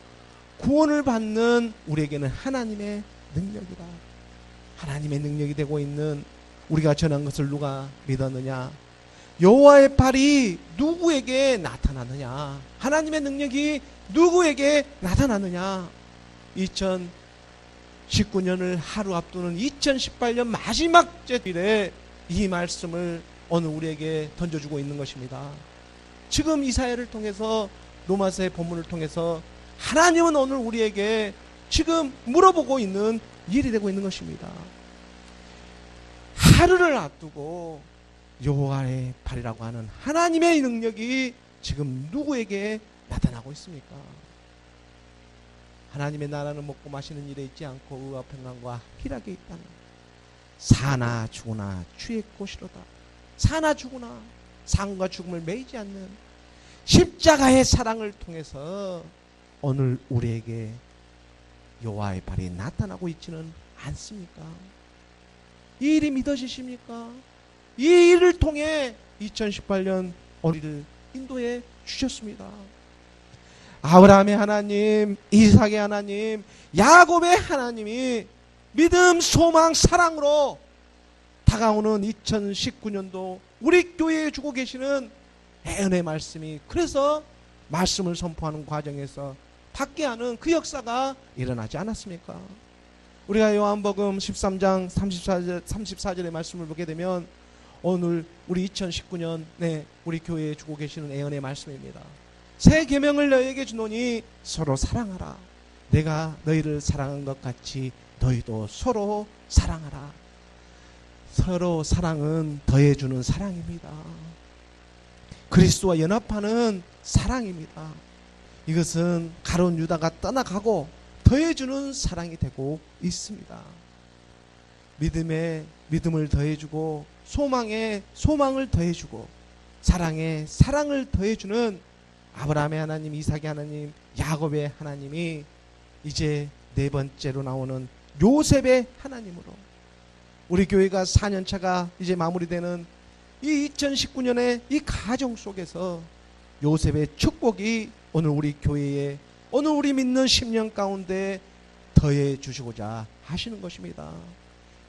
구원을 받는 우리에게는 하나님의 능력이다. 하나님의 능력이 되고 있는 우리가 전한 것을 누가 믿었느냐? 여호와의 팔이 누구에게 나타나느냐? 하나님의 능력이 누구에게 나타나느냐? 2019년을 하루 앞두는 2018년 마지막 제일에 이 말씀을 오늘 우리에게 던져주고 있는 것입니다. 지금 이사야를 통해서, 로마서의 본문을 통해서 하나님은 오늘 우리에게 지금 물어보고 있는 일이 되고 있는 것입니다. 하루를 앞두고 여호와의 팔이라고 하는 하나님의 능력이 지금 누구에게 나타나고 있습니까? 하나님의 나라는 먹고 마시는 일에 있지 않고 의와 평강과 희락에 있다는, 사나 죽으나 주의 꽃이로다. 사나 죽으나 삶과 죽음을 매이지 않는 십자가의 사랑을 통해서 오늘 우리에게 여호와의 발이 나타나고 있지는 않습니까? 이 일이 믿어지십니까? 이 일을 통해 2018년 우리를 인도해 주셨습니다. 아브라함의 하나님, 이삭의 하나님, 야곱의 하나님이 믿음, 소망, 사랑으로 다가오는 2019년도 우리 교회에 주고 계시는 애은의 말씀이, 그래서 말씀을 선포하는 과정에서 받게 하는 그 역사가 일어나지 않았습니까? 우리가 요한복음 13장 34절의 말씀을 보게 되면 오늘 우리 2019년에 우리 교회에 주고 계시는 애은의 말씀입니다. 새 계명을 너희에게 주노니 서로 사랑하라. 내가 너희를 사랑한 것 같이 너희도 서로 사랑하라. 서로 사랑은 더해주는 사랑입니다. 그리스도와 연합하는 사랑입니다. 이것은 가룟 유다가 떠나가고 더해주는 사랑이 되고 있습니다. 믿음에 믿음을 더해주고, 소망에 소망을 더해주고, 사랑에 사랑을 더해주는 아브라함의 하나님, 이삭의 하나님, 야곱의 하나님이 이제 네 번째로 나오는 요셉의 하나님으로, 우리 교회가 4년차가 이제 마무리되는 이 2019년의 이 가정 속에서 요셉의 축복이 오늘 우리 교회에, 오늘 우리 믿는 10년 가운데 더해 주시고자 하시는 것입니다.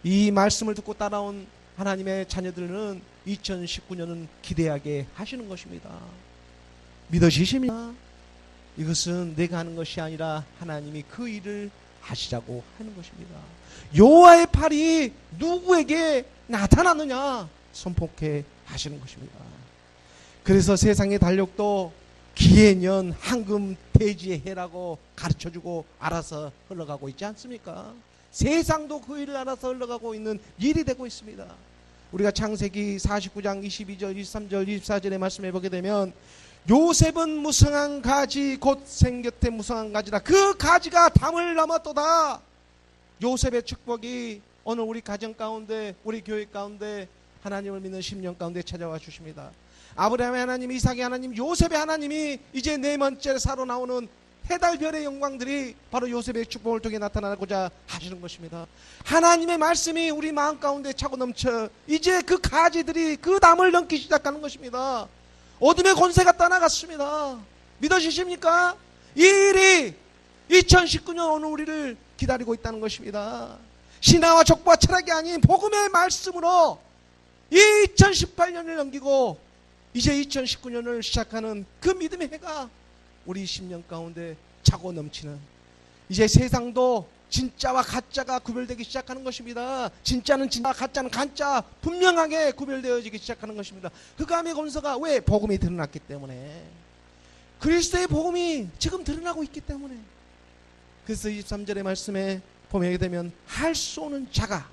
이 말씀을 듣고 따라온 하나님의 자녀들은 2019년은 기대하게 하시는 것입니다. 믿어지십니까? 이것은 내가 하는 것이 아니라 하나님이 그 일을 하시자고 하는 것입니다. 여호와의 팔이 누구에게 나타나느냐 선포해 하시는 것입니다. 그래서 세상의 달력도 기해년, 황금, 대지의 해라고 가르쳐주고 알아서 흘러가고 있지 않습니까? 세상도 그 일을 알아서 흘러가고 있는 일이 되고 있습니다. 우리가 창세기 49장 22절, 23절, 24절의 말씀을 보게 되면 요셉은 무성한 가지 곧 생곁에 무성한 가지라. 그 가지가 담을 넘었도다. 요셉의 축복이 오늘 우리 가정 가운데, 우리 교회 가운데, 하나님을 믿는 10년 가운데 찾아와 주십니다. 아브라함의 하나님, 이삭의 하나님, 요셉의 하나님이 이제 네 번째 사로 나오는 해달별의 영광들이 바로 요셉의 축복을 통해 나타나고자 하시는 것입니다. 하나님의 말씀이 우리 마음 가운데 차고 넘쳐 이제 그 가지들이 그 담을 넘기 시작하는 것입니다. 어둠의 권세가 떠나갔습니다. 믿어지십니까? 이 일이 2019년 오늘 우리를 기다리고 있다는 것입니다. 신화와 족보와 철학이 아닌 복음의 말씀으로 이 2018년을 넘기고 이제 2019년을 시작하는 그 믿음의 해가 우리 10년 가운데 차고 넘치는, 이제 세상도 진짜와 가짜가 구별되기 시작하는 것입니다. 진짜는 진짜, 가짜는 가짜, 분명하게 구별되어지기 시작하는 것입니다. 흑암의 권세가 왜? 복음이 드러났기 때문에. 그리스도의 복음이 지금 드러나고 있기 때문에. 그래서 23절의 말씀에 보게 되면 할 수 없는 자가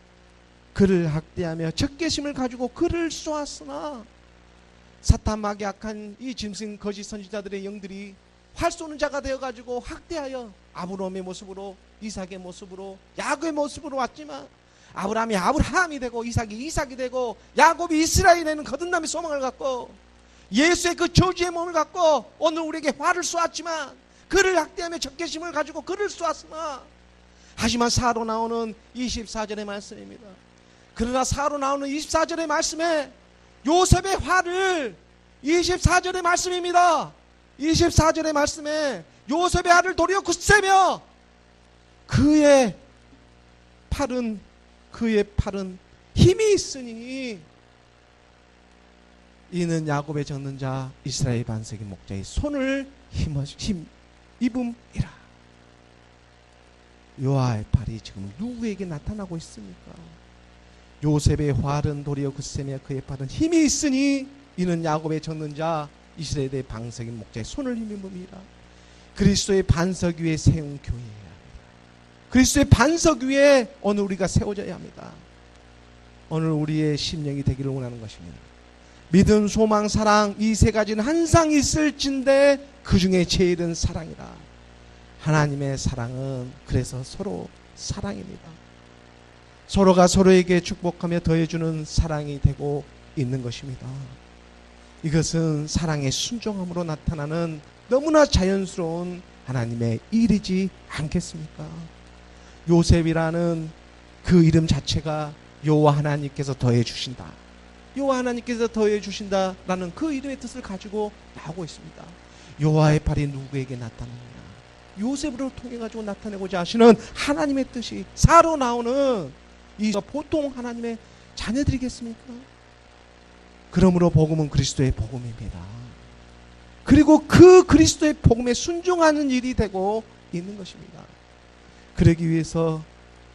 그를 학대하며 적개심을 가지고 그를 쏘았으나, 사탄 마귀 악한 이 짐승 거짓 선지자들의 영들이 할 수 없는 자가 되어가지고 학대하여 아브라함의 모습으로, 이삭의 모습으로, 야곱의 모습으로 왔지만, 아브라함이 아브라함이 되고 이삭이 이삭이 되고 야곱이 이스라엘에 있는 거듭남의 소망을 갖고 예수의 그 저주의 몸을 갖고 오늘 우리에게 화를 쏘았지만, 그를 학대하며 적개심을 가지고 그를 쏘았으나, 하지만 사로 나오는 24절의 말씀입니다. 그러나 사로 나오는 24절의 말씀에 요셉의 화를, 24절의 말씀입니다. 24절의 말씀에 요셉의 화를 도리어 굳세며 그의 팔은 힘이 있으니 이는 야곱의 젖는 자 이스라엘 반석의 목자의 손을 힘입음이라. 여호와의 팔이 지금 누구에게 나타나고 있습니까? 요셉의 활은 도리어 굳세며 그의 팔은 힘이 있으니 이는 야곱의 젖는 자 이스라엘의 반석의 목자의 손을 힘입음이라. 그리스도의 반석 위에 세운 교회여야 합니다. 그리스도의 반석 위에 오늘 우리가 세워져야 합니다. 오늘 우리의 심령이 되기를 원하는 것입니다. 믿음, 소망, 사랑, 이 세 가지는 항상 있을진데 그 중에 제일은 사랑이라. 하나님의 사랑은 그래서 서로 사랑입니다. 서로가 서로에게 축복하며 더해주는 사랑이 되고 있는 것입니다. 이것은 사랑의 순종함으로 나타나는 너무나 자연스러운 하나님의 일이지 않겠습니까? 요셉이라는 그 이름 자체가 여호와 하나님께서 더해 주신다, 여호와 하나님께서 더해 주신다라는 그 이름의 뜻을 가지고 나오고 있습니다. 여호와의 팔이 누구에게 나타나느냐? 요셉으로 통해 가지고 나타내고자 하시는 하나님의 뜻이 사로 나오는 이 보통 하나님의 자녀들이겠습니까? 그러므로 복음은 그리스도의 복음입니다. 그리고 그 그리스도의 복음에 순종하는 일이 되고 있는 것입니다. 그러기 위해서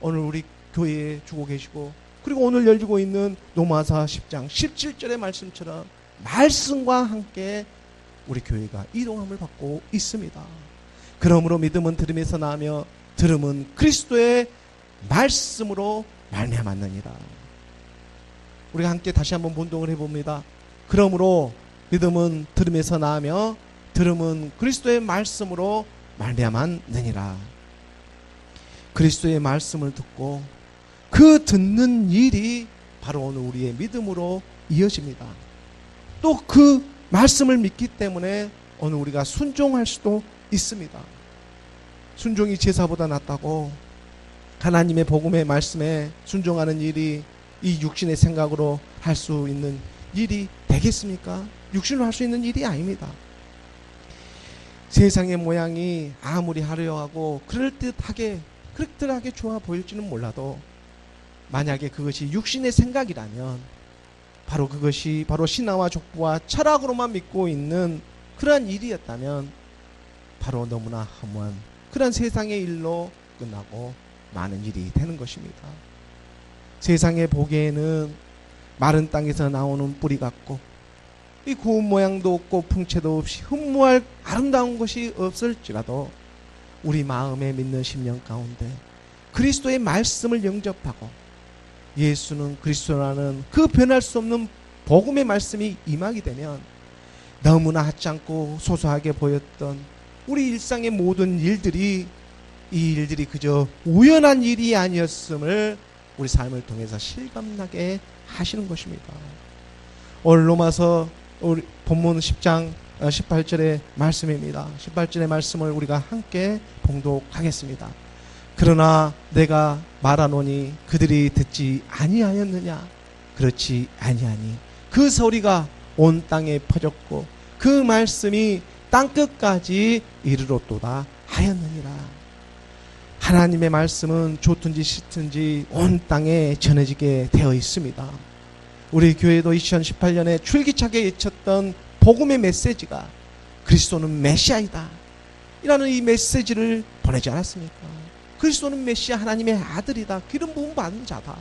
오늘 우리 교회에 주고 계시고, 그리고 오늘 열리고 있는 로마서 10장 17절의 말씀처럼 말씀과 함께 우리 교회가 이동함을 받고 있습니다. 그러므로 믿음은 들음에서 나며 들음은 그리스도의 말씀으로 말미암았느니라. 우리가 함께 다시 한번 본동을 해봅니다. 그러므로 믿음은 들음에서 나며 들음은 그리스도의 말씀으로 말미암았느니라. 그리스도의 말씀을 듣고 그 듣는 일이 바로 오늘 우리의 믿음으로 이어집니다. 또 그 말씀을 믿기 때문에 오늘 우리가 순종할 수도 있습니다. 순종이 제사보다 낫다고 하나님의 복음의 말씀에 순종하는 일이 이 육신의 생각으로 할 수 있는 일이 되겠습니까? 육신으로 할 수 있는 일이 아닙니다. 세상의 모양이 아무리 화려하고 그럴듯하게 좋아 보일지는 몰라도 만약에 그것이 육신의 생각이라면 그것이 바로 신화와 족보와 철학으로만 믿고 있는 그러한 일이었다면 바로 너무나 허무한 그런 세상의 일로 끝나고 많은 일이 되는 것입니다. 세상에 보기에는 마른 땅에서 나오는 뿌리 같고 이 구운 모양도 없고 풍채도 없이 흠모할 아름다운 것이 없을지라도 우리 마음에 믿는 심령 가운데 그리스도의 말씀을 영접하고 예수는 그리스도라는 그 변할 수 없는 복음의 말씀이 임하게 되면 너무나 하찮고 소소하게 보였던 우리 일상의 모든 일들이 이 일들이 그저 우연한 일이 아니었음을 우리 삶을 통해서 실감나게 하시는 것입니다. 오늘 로마서 우리 본문 10장 18절의 말씀입니다. 18절의 말씀을 우리가 함께 봉독하겠습니다. 그러나 내가 말하노니 그들이 듣지 아니하였느냐? 그렇지 아니하니 그 소리가 온 땅에 퍼졌고 그 말씀이 땅끝까지 이르렀도다 하였느니라. 하나님의 말씀은 좋든지 싫든지 온 땅에 전해지게 되어 있습니다. 우리 교회도 2018년에 출기차게 외쳤던 복음의 메시지가 그리스도는 메시아이다 이라는 이 메시지를 보내지 않았습니까? 그리스도는 메시아 하나님의 아들이다. 기름 부음 받는 자다.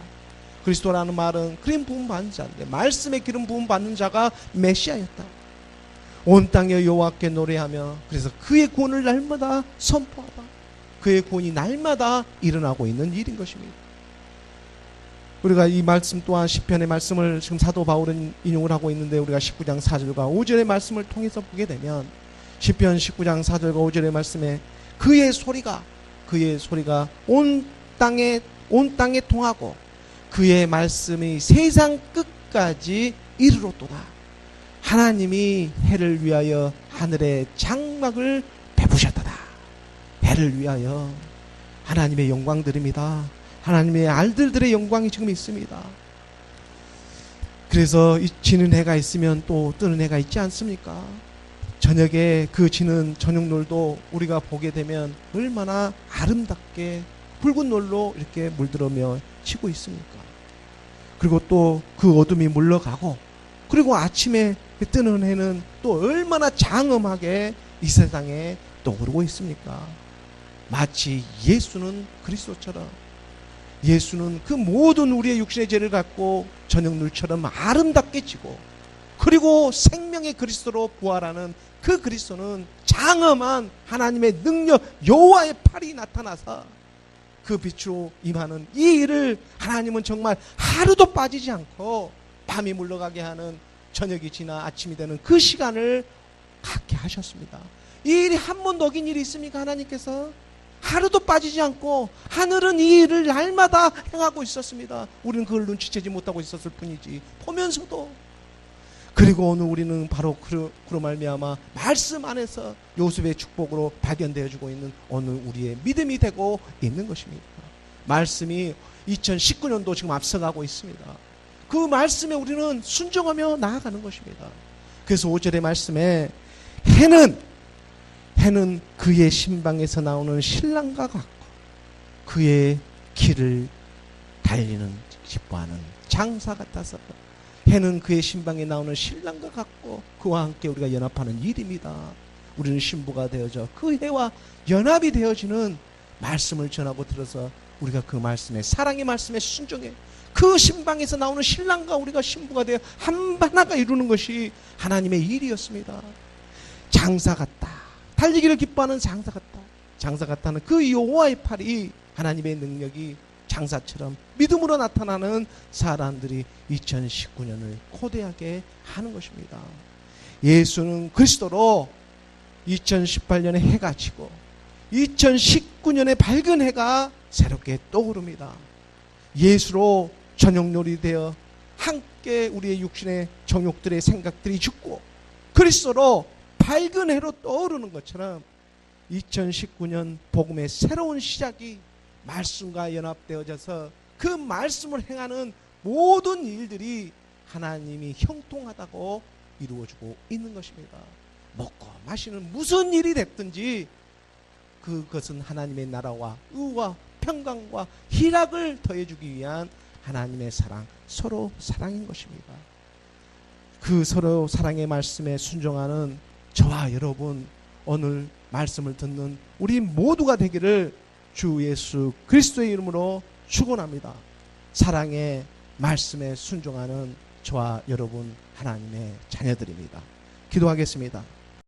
그리스도라는 말은 기름 부음 받는 자인데 말씀에 기름 부음 받는 자가 메시아였다. 온 땅에 여호와께 노래하며 그래서 그의 구원을 날마다 선포하다. 그의 구원이 날마다 일어나고 있는 일인 것입니다. 우리가 이 말씀 또한 시편의 말씀을 지금 사도 바울은 인용을 하고 있는데 우리가 19장 4절과 5절의 말씀을 통해서 보게 되면 시편 19장 4절과 5절의 말씀에 그의 소리가 온 땅에 통하고 그의 말씀이 세상 끝까지 이르렀도다. 하나님이 해를 위하여 하늘의 장막을 베푸셨도다. 해를 위하여 하나님의 영광들입니다. 하나님의 알들들의 영광이 지금 있습니다. 그래서 지는 해가 있으면 또 뜨는 해가 있지 않습니까? 저녁에 그 지는 저녁놀도 우리가 보게 되면 얼마나 아름답게 붉은 놀로 이렇게 물들어며 치고 있습니까? 그리고 또 그 어둠이 물러가고 그리고 아침에 뜨는 해는 또 얼마나 장엄하게 이 세상에 떠오르고 있습니까? 마치 예수는 그리스도처럼 예수는 그 모든 우리의 육신의 죄를 갖고 저녁물처럼 아름답게 지고 그리고 생명의 그리스도로 부활하는 그 그리스도는 장엄한 하나님의 능력 여호와의 팔이 나타나서 그 빛으로 임하는 이 일을 하나님은 정말 하루도 빠지지 않고 밤이 물러가게 하는 저녁이 지나 아침이 되는 그 시간을 갖게 하셨습니다. 이 일이 한 번도 어긴 일이 있습니까? 하나님께서 하루도 빠지지 않고 하늘은 이 일을 날마다 행하고 있었습니다. 우리는 그걸 눈치채지 못하고 있었을 뿐이지 보면서도. 그리고 오늘 우리는 바로 그로 말미암아 말씀 안에서 요셉의 축복으로 발견되어지고 있는 오늘 우리의 믿음이 되고 있는 것입니다. 말씀이 2019년도 지금 앞서가고 있습니다. 그 말씀에 우리는 순종하며 나아가는 것입니다. 그래서 5절의 말씀에 해는 그의 신방에서 나오는 신랑과 같고 그의 길을 달리는 기뻐하는 장사 같아서 해는 그의 신방에 나오는 신랑과 같고 그와 함께 우리가 연합하는 일입니다. 우리는 신부가 되어져 그 해와 연합이 되어지는 말씀을 전하고 들어서 우리가 그 말씀에 사랑의 말씀에 순종해 그 신방에서 나오는 신랑과 우리가 신부가 되어 하나가 이루는 것이 하나님의 일이었습니다. 장사 같다. 달리기를 기뻐하는 장사 같다. 장사 같다는 그 여호와의 팔이 하나님의 능력이 장사처럼 믿음으로 나타나는 사람들이 2019년을 코대하게 하는 것입니다. 예수는 그리스도로 2018년에 해가 지고 2019년의 밝은 해가 새롭게 떠오릅니다. 예수로 저녁놀이 되어 함께 우리의 육신의 정욕들의 생각들이 죽고 그리스도로 밝은 해로 떠오르는 것처럼 2019년 복음의 새로운 시작이 말씀과 연합되어져서 그 말씀을 행하는 모든 일들이 하나님이 형통하다고 이루어지고 있는 것입니다. 먹고 마시는 무슨 일이 됐든지 그것은 하나님의 나라와 의와 평강과 희락을 더해주기 위한 하나님의 사랑, 서로 사랑인 것입니다. 그 서로 사랑의 말씀에 순종하는 저와 여러분, 오늘 말씀을 듣는 우리 모두가 되기를 주 예수 그리스도의 이름으로 축원합니다. 사랑의 말씀에 순종하는 저와 여러분 하나님의 자녀들입니다. 기도하겠습니다.